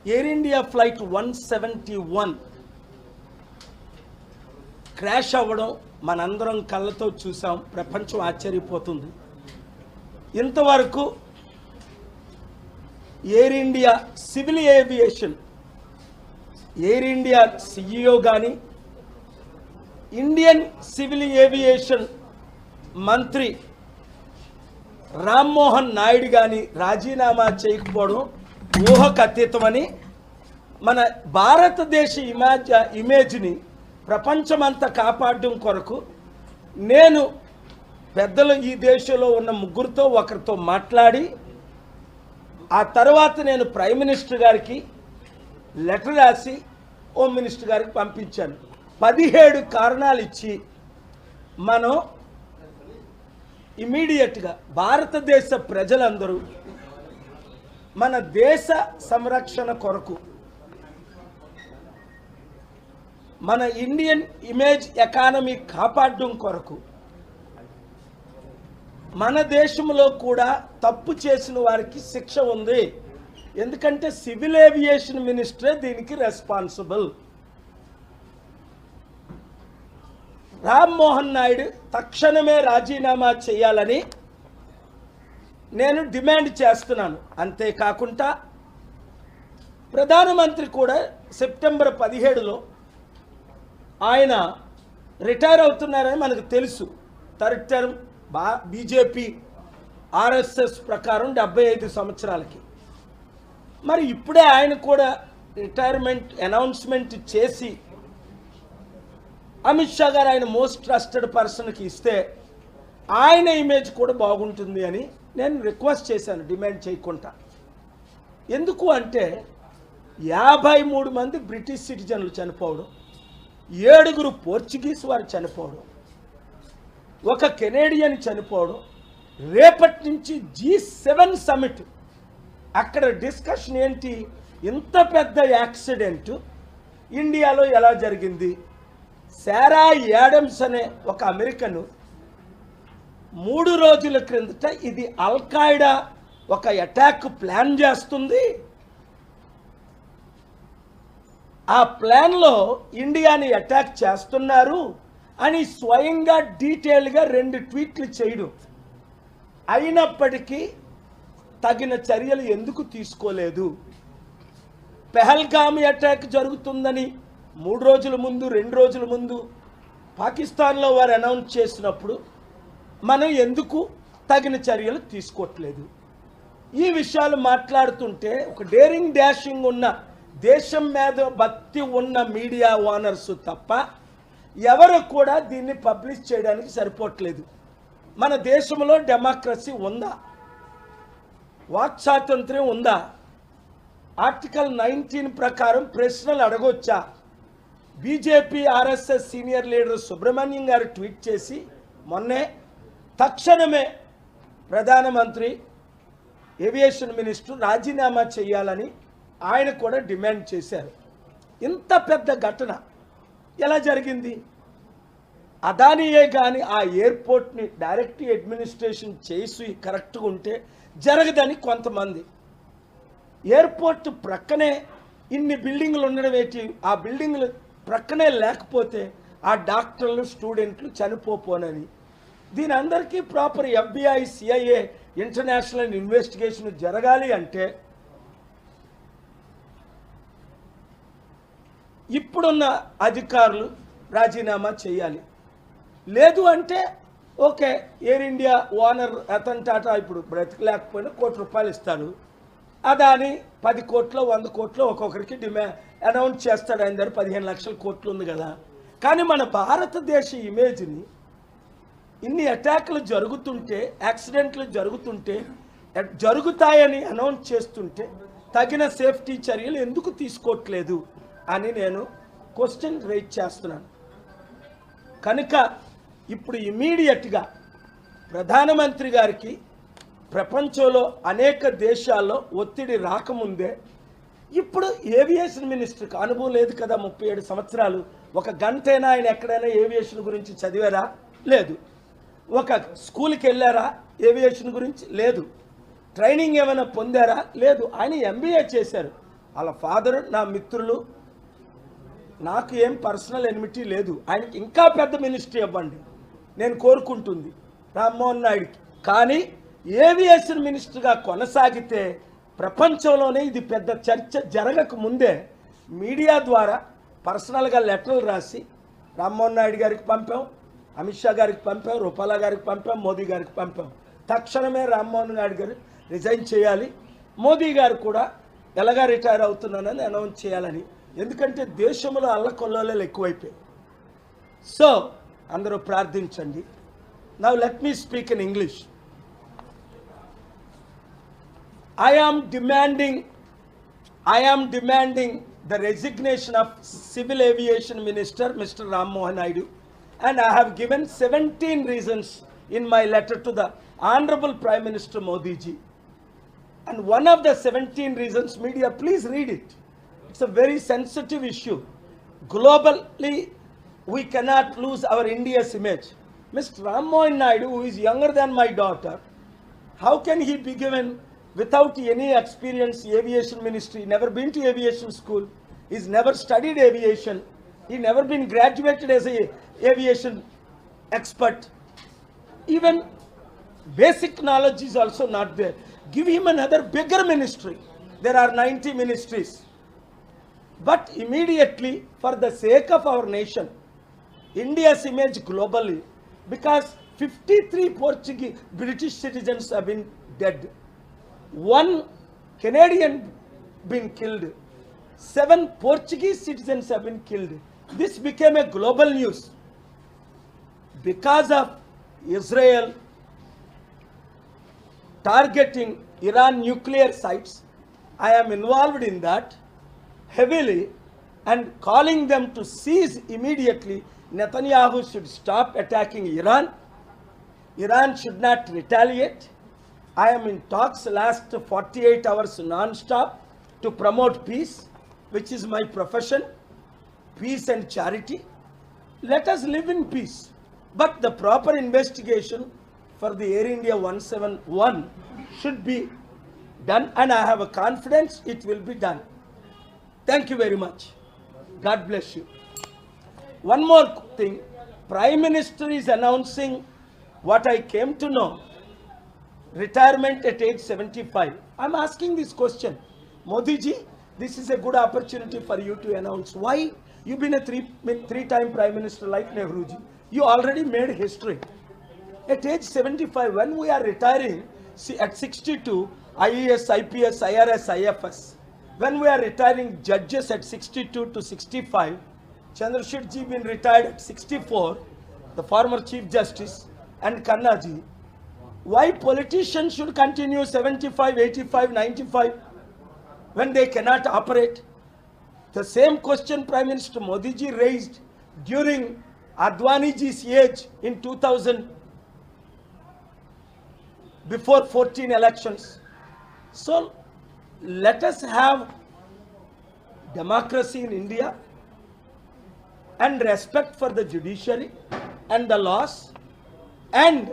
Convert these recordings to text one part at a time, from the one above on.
Air India flight 171 crash అవ్వడం మనందరం కళ్ళతో చూసాం. ప్రపంచం ఆశ్చర్యపోతుంది. ఇంతవరకు air India civil aviation air India CEO కానీ, ఇండియన్ సివిల్ ఏవియేషన్ మంత్రి రామ్మోహన్ నాయుడు కానీ రాజీనామా చేయకపోవడం ఊహకు అతీతమని, మన భారతదేశ ఇమేజ్ని ప్రపంచమంతా కాపాడడం కొరకు నేను పెద్దలు ఈ దేశంలో ఉన్న ముగ్గురితో ఒకరితో మాట్లాడి, ఆ తర్వాత నేను ప్రైమ్ మినిస్టర్ గారికి లెటర్ రాసి హోమ్ మినిస్టర్ గారికి పంపించాను. 17 కారణాలు ఇచ్చి మనం ఇమీడియట్గా భారతదేశ ప్రజలందరూ మన దేశ సంరక్షణ కొరకు, మన ఇండియన్ ఇమేజ్ ఎకానమీ కాపాడడం కొరకు, మన దేశంలో కూడా తప్పు చేసిన వారికి శిక్ష ఉంది. ఎందుకంటే సివిల్ ఏవియేషన్ మినిస్టరే దీనికి రెస్పాన్సిబుల్. రామ్మోహన్ నాయుడు తక్షణమే రాజీనామా చేయాలని నేను డిమాండ్ చేస్తున్నాను. అంతేకాకుండా ప్రధానమంత్రి కూడా సెప్టెంబర్ 17లో ఆయన రిటైర్ అవుతున్నారని మనకు తెలుసు. థర్డ్ టర్మ్ బీజేపీ ఆర్ఎస్ఎస్ ప్రకారం 75 సంవత్సరాలకి. మరి ఇప్పుడే ఆయన కూడా రిటైర్మెంట్ అనౌన్స్మెంట్ చేసి అమిత్ షా గారు ఆయన మోస్ట్ ట్రస్టెడ్ పర్సన్కి ఇస్తే ఆయన ఇమేజ్ కూడా బాగుంటుంది అని నేను రిక్వెస్ట్ చేశాను, డిమాండ్ చేయకుండా. ఎందుకు అంటే 53 మంది బ్రిటిష్ సిటిజన్లు చనిపోవడం, 7 పోర్చుగీస్ వారు చనిపోవడం, ఒక కెనేడియన్ చనిపోవడం, రేపటి నుంచి G7 సమిట్ అక్కడ డిస్కషన్ ఏంటి? ఇంత పెద్ద యాక్సిడెంట్ ఇండియాలో ఎలా జరిగింది? శారా యాడమ్స్ అనే ఒక అమెరికను 3 రోజుల క్రిందట ఇది అల్ఖాయిడా ఒక అటాక్ ప్లాన్ చేస్తుంది, ఆ ప్లాన్లో ఇండియాని అటాక్ చేస్తున్నారు అని స్వయంగా డీటెయిల్గా 2 ట్వీట్లు చేయడం. అయినప్పటికీ తగిన చర్యలు ఎందుకు తీసుకోలేదు? పెహల్గామ్ అటాక్ జరుగుతుందని 3 రోజుల ముందు 2 రోజుల ముందు పాకిస్తాన్లో వారు అనౌన్స్ చేసినప్పుడు మనం ఎందుకు తగిన చర్యలు తీసుకోవట్లేదు? ఈ విషయాలు మాట్లాడుతుంటే ఒక డేరింగ్ డాషింగ్ ఉన్న దేశం మీద భక్తి ఉన్న మీడియా ఓనర్స్ తప్ప ఎవరు కూడా దీన్ని పబ్లిష్ చేయడానికి సరిపోవట్లేదు. మన దేశంలో డెమోక్రసీ ఉందా? వాక్ స్వాతంత్ర్యం ఉందా? ఆర్టికల్ 19 ప్రకారం ప్రశ్నలు అడగొచ్చా? BJP RSS senior leader Subrahmanyam గారు ట్వీట్ చేసి మొన్నే తక్షణమే ప్రధానమంత్రి ఏవియేషన్ మినిస్టర్ రాజీనామా చేయాలని ఆయన కూడా డిమాండ్ చేశారు. ఇంత పెద్ద ఘటన ఎలా జరిగింది? అదానియే కానీ ఆ ఎయిర్పోర్ట్ని డైరెక్ట్ అడ్మినిస్ట్రేషన్ చేసి కరెక్ట్గా ఉంటే జరగదని కొంతమంది. ఎయిర్పోర్ట్ ప్రక్కనే ఇన్ని బిల్డింగ్లు ఉండడం ఏంటి? ఆ బిల్డింగ్లు ప్రక్కనే లేకపోతే ఆ డాక్టర్లు స్టూడెంట్లు చనిపోపోనని. దీని అందరికీ proper FBI CIA international investigation జరగాలి అంటే ఇప్పుడున్న అధికారులు రాజీనామా చేయాలి. లేదు అంటే okay, air India owner Ratan Tata ఇప్పుడు బ్రతికలేకపోయినా ₹1 కోటి ఇస్తాడు. అదాని 10 కోట్లు 100 కోట్లు ఒక్కొక్కరికి అనౌన్స్ చేస్తాడు. ఆయన దగ్గర 15 లక్షల కోట్లు ఉంది కదా. కానీ మన భారతదేశ ఇమేజ్ని ఇన్ని అటాక్లు జరుగుతుంటే, యాక్సిడెంట్లు జరుగుతుంటే, జరుగుతాయని అనౌన్స్ చేస్తుంటే తగిన సేఫ్టీ చర్యలు ఎందుకు తీసుకోవట్లేదు అని నేను క్వశ్చన్ రైజ్ చేస్తున్నాను. కనుక ఇప్పుడు ఇమీడియట్గా ప్రధానమంత్రి గారికి ప్రపంచంలో అనేక దేశాల్లో ఒత్తిడి రాకముందే ఇప్పుడు ఏవియేషన్ మినిస్టర్కి అనుభవం లేదు కదా, 37 సంవత్సరాలు. ఒక గంటైనా ఆయన ఎక్కడైనా ఏవియేషన్ గురించి చదివారా? లేదు. ఒక స్కూల్కి వెళ్ళారా ఏవియేషన్ గురించి? లేదు. ట్రైనింగ్ ఏమైనా పొందారా? లేదు. ఆయన MBA చేశారు. వాళ్ళ ఫాదర్ నా మిత్రులు, నాకు ఏం పర్సనల్ ఎనిమిటీ లేదు. ఆయనకి ఇంకా పెద్ద మినిస్ట్రీ ఇవ్వండి నేను కోరుకుంటుంది రామ్మోహన్ నాయుడుకి. కానీ ఏవియేషన్ మినిస్టర్గా కొనసాగితే ప్రపంచంలోనే ఇది పెద్ద చర్చ జరగక ముందే మీడియా ద్వారా పర్సనల్గా లెటర్లు రాసి రామ్మోహన్ నాయుడు గారికి పంపాం, అమిత్ షా గారికి పంపాం, రూపాలా గారికి పంపాం, మోదీ గారికి పంపాం. తక్షణమే రామ్మోహన్ నాయుడు గారు రిజైన్ చేయాలి, మోదీ గారు కూడా ఎలాగా రిటైర్ అవుతున్నానని అనౌన్స్ చేయాలని. ఎందుకంటే దేశంలో అల్లకొల్లోలు ఎక్కువైపోయాయి. సో అందరూ ప్రార్థించండి. Now let me speak in English. I am demanding the resignation of Civil Aviation Minister Mr. Ram Mohan Naidu, and I have given 17 reasons in my letter to the Honorable Prime Minister Modi ji. And one of the 17 reasons, media, please read it. It's a very sensitive issue. Globally, we cannot lose our India's image. Mr. Ram Mohan Naidu, who is younger than my daughter, how can he be given without any experience aviation ministry? Never been to aviation school, he's never studied aviation, he never been graduated as a aviation expert, even basic knowledge is also not there. Give him another bigger ministry. There are 90 ministries. But immediately, for the sake of our nation, India's image globally, because 53 Portuguese British citizens have been dead, 1 Canadian been killed, 7 Portuguese citizens have been killed. This became a global news because of Israel targeting Iran nuclear sites. I am involved in that heavily and calling them to cease immediately. Netanyahu should stop attacking Iran. Iran should not retaliate. I am in talks last 48 hours non-stop to promote peace, which is my profession, peace and charity. Let us live in peace. But the proper investigation for the Air India 171 should be done, and I have a confidence it will be done. Thank you very much. God bless you. One more thing, Prime Minister is announcing what I came to know, retirement at age 75. I'm asking this question. Modi ji, this is a good opportunity for you to announce. Why? You've been a three-time Prime Minister like Nehru ji. You already made history. At age 75, when we are retiring, at 62, IAS, IPS, IRS, IFS. When we are retiring judges at 62 to 65, Chandrashekar ji been retired at 64, the former Chief Justice, and Khanna ji. Why politicians should continue 75, 85, 95 when they cannot operate? The same question Prime Minister Modi ji raised during Advani ji's age in 2000, before 14 elections. So let us have democracy in India and respect for the judiciary and the laws, and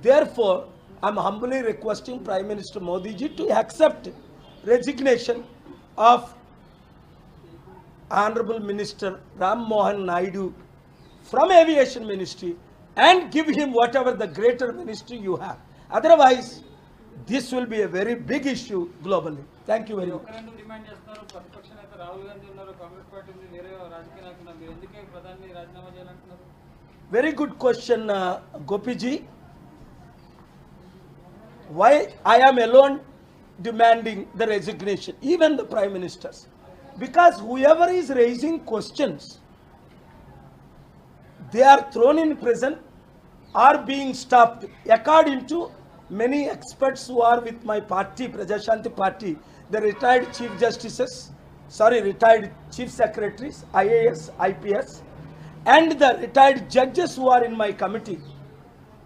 therefore I am humbly requesting Prime Minister Modi ji to accept resignation of Honorable Minister Ram Mohan Naidu from Aviation Ministry and give him whatever the greater ministry you have. Otherwise, this will be a very big issue globally. Thank you very much. Very good question, Gopi ji. Why I am alone demanding the resignation, even the Prime Ministers? Because whoever is raising questions, they are thrown in prison or being stopped. According to many experts who are with my party, Praja Shanti Party, the retired retired chief secretaries, IAS, IPS, and the retired judges who are in my committee.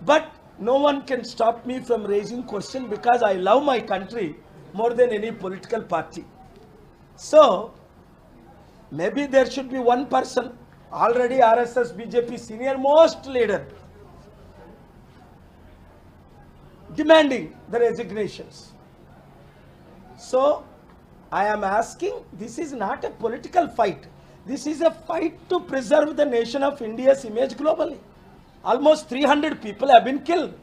But no one can stop me from raising question because I love my country more than any political party. So maybe there should be one person, already RSS BJP senior most leader, demanding the resignations. So I am asking, this is not a political fight. This is a fight to preserve the nation of India's image globally. Almost 300 people have been killed.